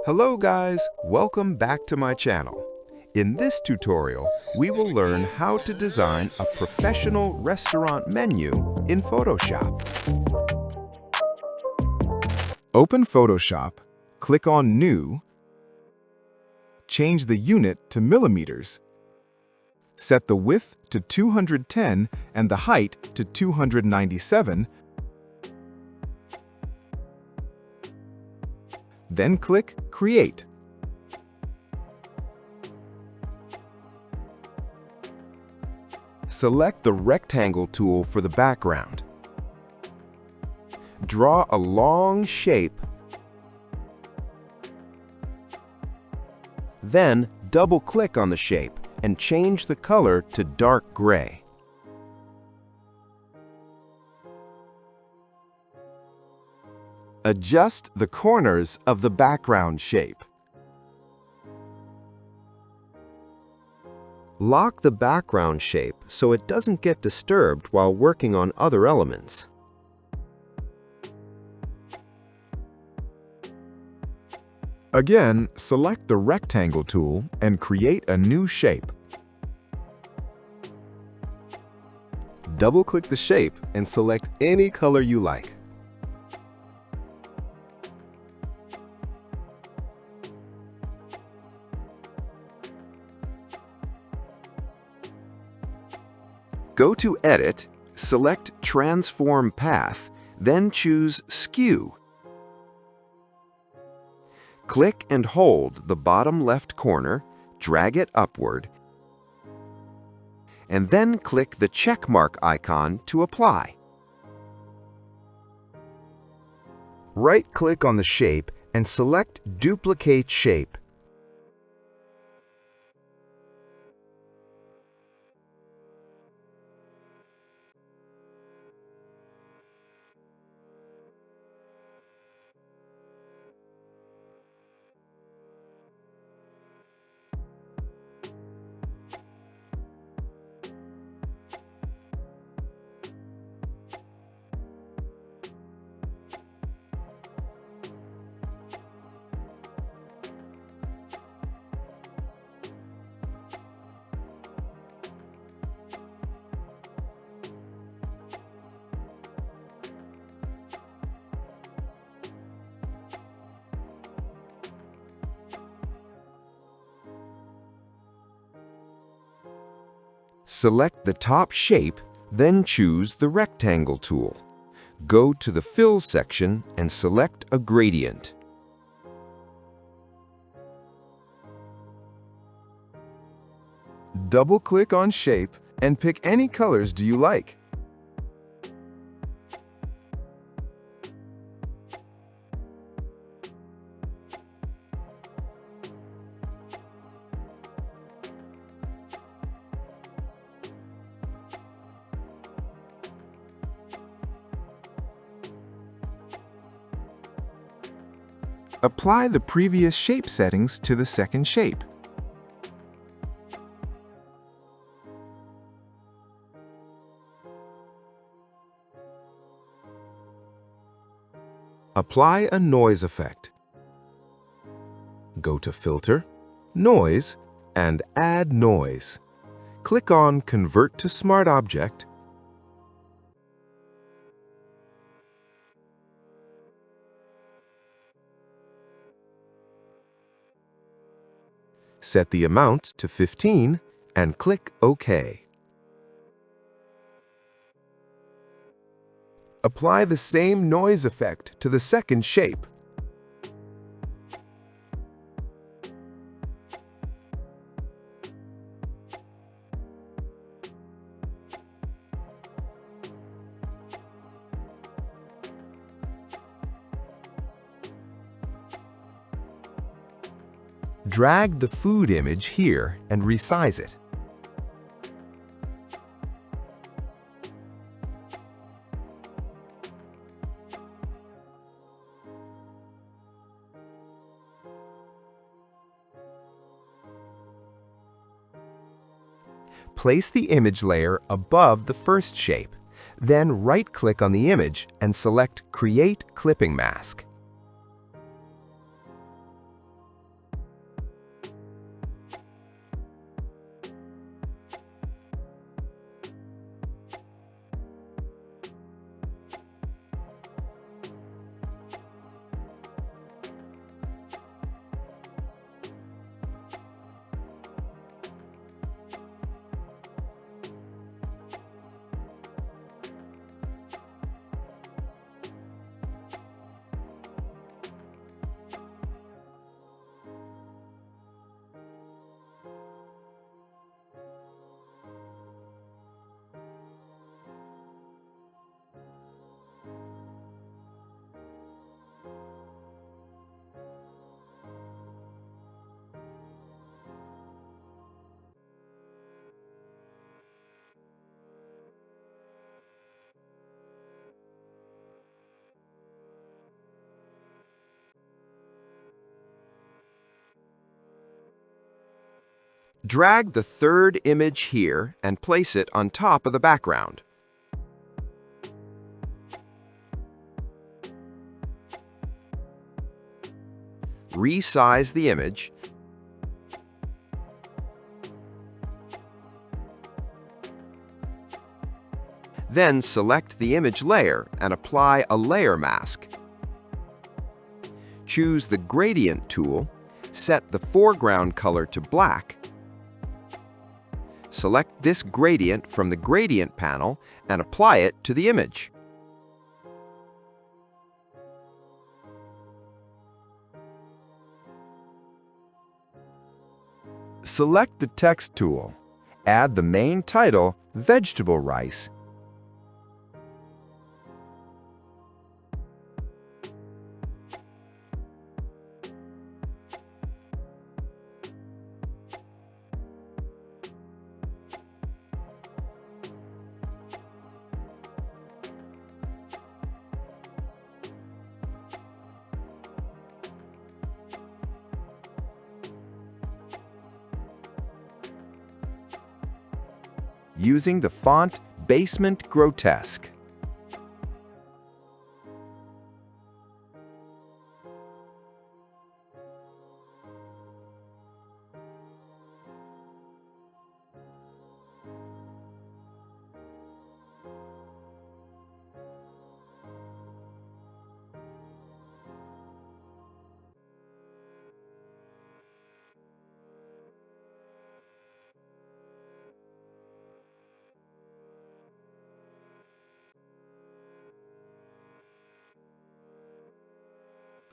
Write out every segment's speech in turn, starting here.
Hello guys, welcome back to my channel. In this tutorial, we will learn how to design a professional restaurant menu in Photoshop. Open Photoshop, click on New, change the unit to millimeters, set the width to 210 and the height to 297, then click Create. Select the rectangle tool for the background. Draw a long shape. Then double-click on the shape and change the color to dark gray. Adjust the corners of the background shape. Lock the background shape so it doesn't get disturbed while working on other elements. Again, select the rectangle tool and create a new shape. Double-click the shape and select any color you like. Go to Edit, select Transform Path, then choose Skew. Click and hold the bottom left corner, drag it upward, and then click the check mark icon to apply. Right-click on the shape and select Duplicate Shape. Select the top shape, then choose the rectangle tool. Go to the Fill section and select a gradient. Double-click on Shape and pick any colors you like. Apply the previous shape settings to the second shape. Apply a noise effect. Go to Filter, Noise, and Add Noise. Click on Convert to Smart Object. Set the amount to 15 and click OK. Apply the same noise effect to the second shape. Drag the food image here and resize it. Place the image layer above the first shape. Then right-click on the image and select Create Clipping Mask. Drag the third image here and place it on top of the background. Resize the image. Then select the image layer and apply a layer mask. Choose the Gradient tool, set the foreground color to black. Select this gradient from the Gradient panel and apply it to the image. Select the Text tool. Add the main title, Vegetable Rice. Using the font Basement Grotesque.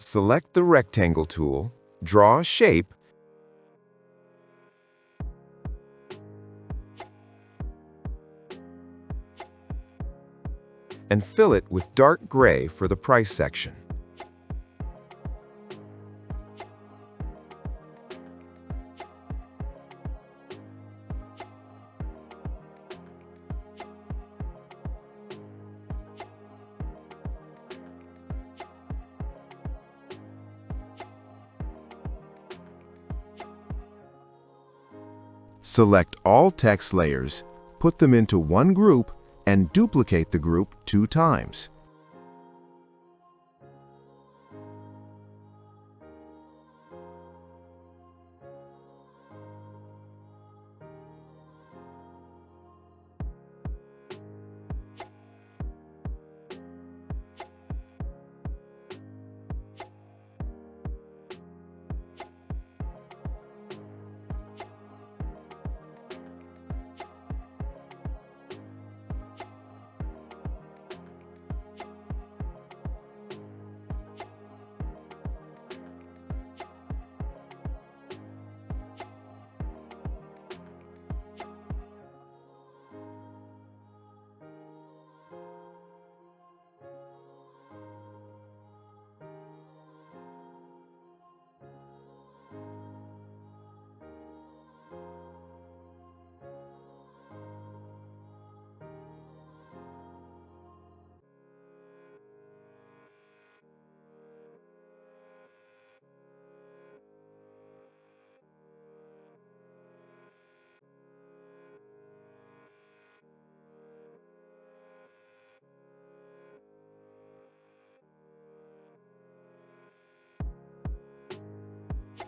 Select the Rectangle tool, draw a shape, and fill it with dark gray for the price section. Select all text layers, put them into one group, and duplicate the group 2 times.